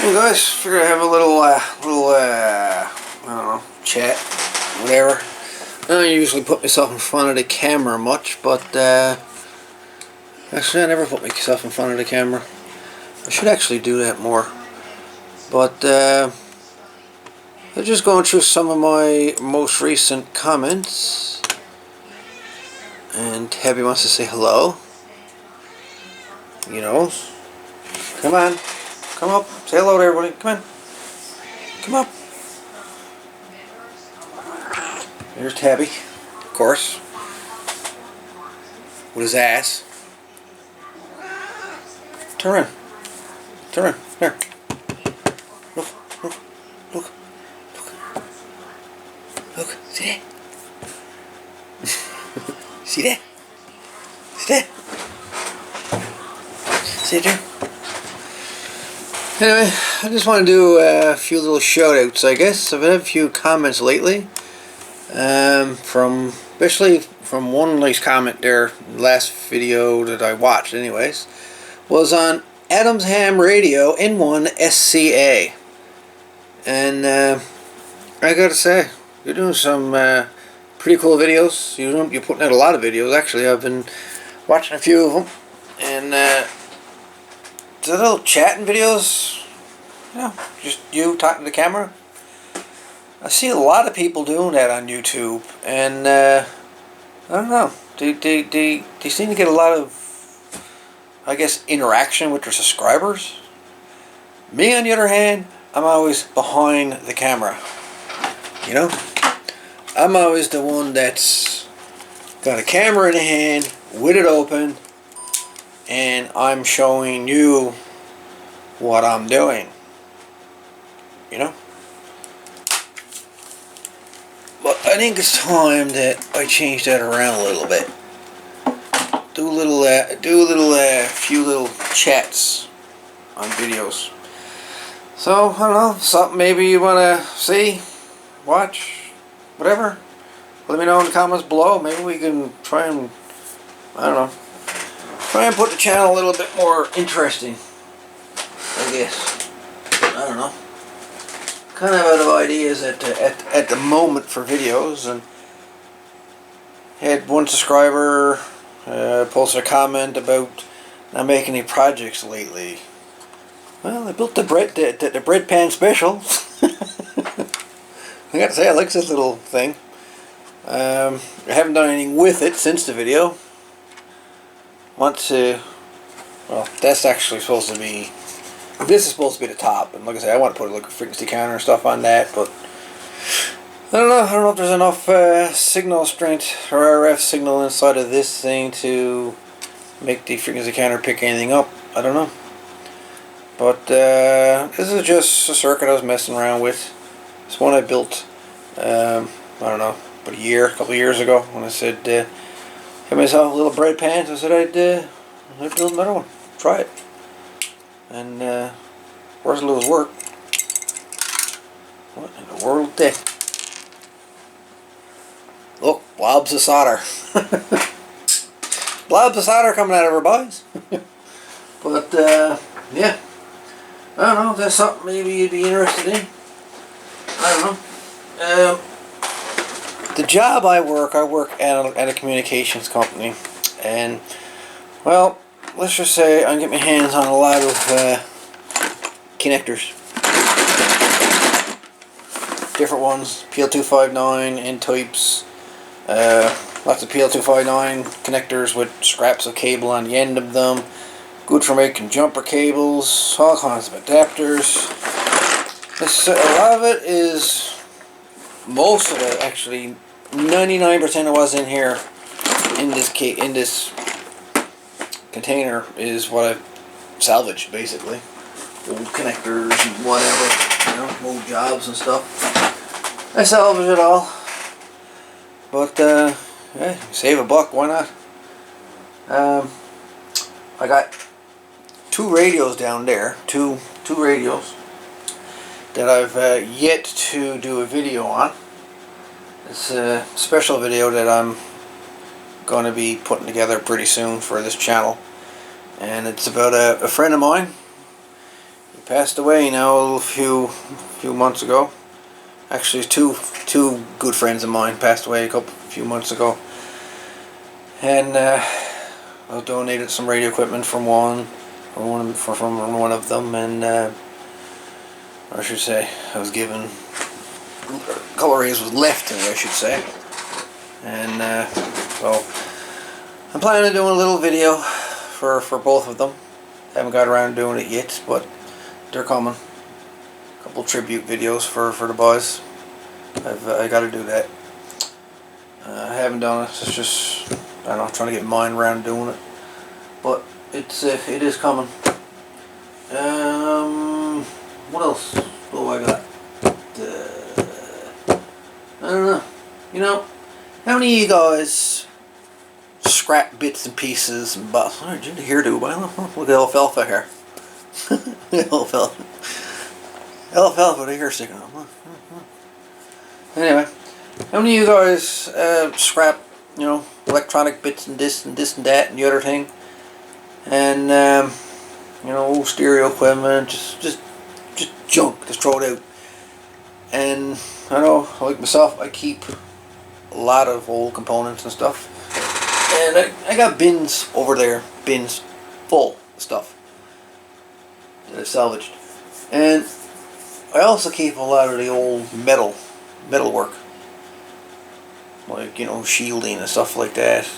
Hey guys, figured I'd have a little, I don't know, chat, whatever. I don't usually put myself in front of the camera much, but, actually I never put myself in front of the camera. I should actually do that more. But, I'm just going through some of my most recent comments. And Tabby wants to say hello. You know. Come on. Come up. Say hello to everybody. Come on. Come up. There's Tabby, of course, with his ass. Turn around. Turn around. There. Look. Look. Look. Look. Look. See that? See that? See that? See it there? Anyway, I just want to do a few little shout outs, I guess. I've had a few comments lately. Especially from one nice comment there, last video that I watched anyways, was on Adams Ham Radio N1 SCA. And I gotta say, you're doing some pretty cool videos. You're putting out a lot of videos, actually. I've been watching a few of them. And the little chatting videos, you know, just you talking to the camera. I see a lot of people doing that on YouTube, and I don't know. They seem to get a lot of, I guess, interaction with their subscribers. Me, on the other hand, I'm always behind the camera. You know, I'm always the one that's got a camera in the hand with it open, and I'm showing you what I'm doing. You know. But I think it's time that I change that around a little bit. Do a few little chats on videos. So I don't know, something maybe you wanna see, watch, whatever. Let me know in the comments below. Maybe we can try and, I don't know, try and put the channel a little bit more interesting, I guess. I don't know. Kind of out of ideas at the moment for videos, and had one subscriber posted a comment about not making any projects lately. Well, I built the bread pan special. I got to say, I like this little thing. I haven't done anything with it since the video. Want to? Well, that's actually supposed to be. This is supposed to be the top, and like I said, I want to put like a frequency counter and stuff on that, but I don't know if there's enough signal strength or RF signal inside of this thing to make the frequency counter pick anything up. I don't know. But this is just a circuit I was messing around with. It's one I built, I don't know, about a couple of years ago, when I said, had myself a little bread pan, so I said I'd build another one, try it. And where's Lou's work? What in the world did? Look, blobs of solder. Blobs of solder coming out of her boys. But yeah, I don't know if that's something maybe you'd be interested in. I don't know. The job I work at a communications company, and well, let's just say I can get my hands on a lot of connectors. Different ones, PL259, N-types, lots of PL259 connectors with scraps of cable on the end of them. Good for making jumper cables, all kinds of adapters. A lot of it is, most of it actually, 99% of what's in here, in this container, is what I've salvaged, basically. Old connectors and whatever, you know, old jobs and stuff. I salvage it all. But yeah, save a buck, why not? I got two radios down there, two radios that I've yet to do a video on. It's a special video that I'm going to be putting together pretty soon for this channel, and it's about a friend of mine. passed away now a few months ago. Actually, two good friends of mine passed away a few months ago, and I donated some radio equipment from one of them, and or I should say, I was given a couple of radios was left to me, I should say, and so I'm planning on doing a little video for both of them. Haven't got around to doing it yet, but they're coming. A couple tribute videos for the boys. I got to do that. I haven't done it. It's just, I don't know, trying to get my mind around doing it. But it is coming. What else? Oh, I got. I don't know. You know, how many of you guys scrap bits and pieces and bust? Oh, did you hear do? Look at alfalfa here. Alfalfa. Alfalfa, the hair sticking up. Anyway, how many of you guys scrap, you know, electronic bits and this and that and the other thing, and you know, stereo equipment, just junk, just throw it out. And I know, like myself, I keep a lot of old components and stuff, and I got bins over there, bins full of stuff that I salvaged, and I also keep a lot of the old metalwork, like, you know, shielding and stuff like that,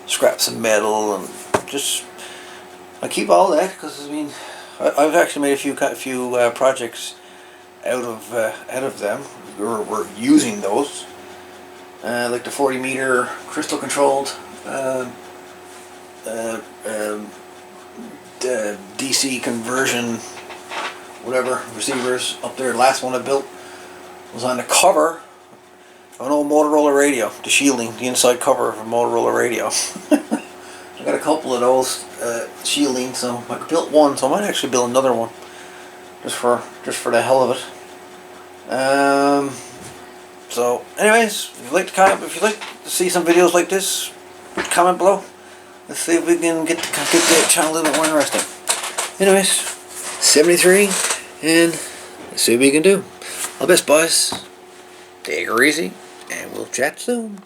scraps of metal, and just I keep all that because, I mean, I've actually made a few projects out of them. We're using those, like the 40 meter crystal controlled DC conversion, whatever, receivers up there. The last one I built was on the cover of an old Motorola radio, the shielding, the inside cover of a Motorola radio. I got a couple of those shielding, so I built one, so I might actually build another one, just for the hell of it. So, anyways, if you'd like to comment, if you'd like to see some videos like this, comment below. Let's see if we can get the channel a little bit more interesting. Anyways, 73, and let's see what we can do. All the best, boys. Take her easy, and we'll chat soon.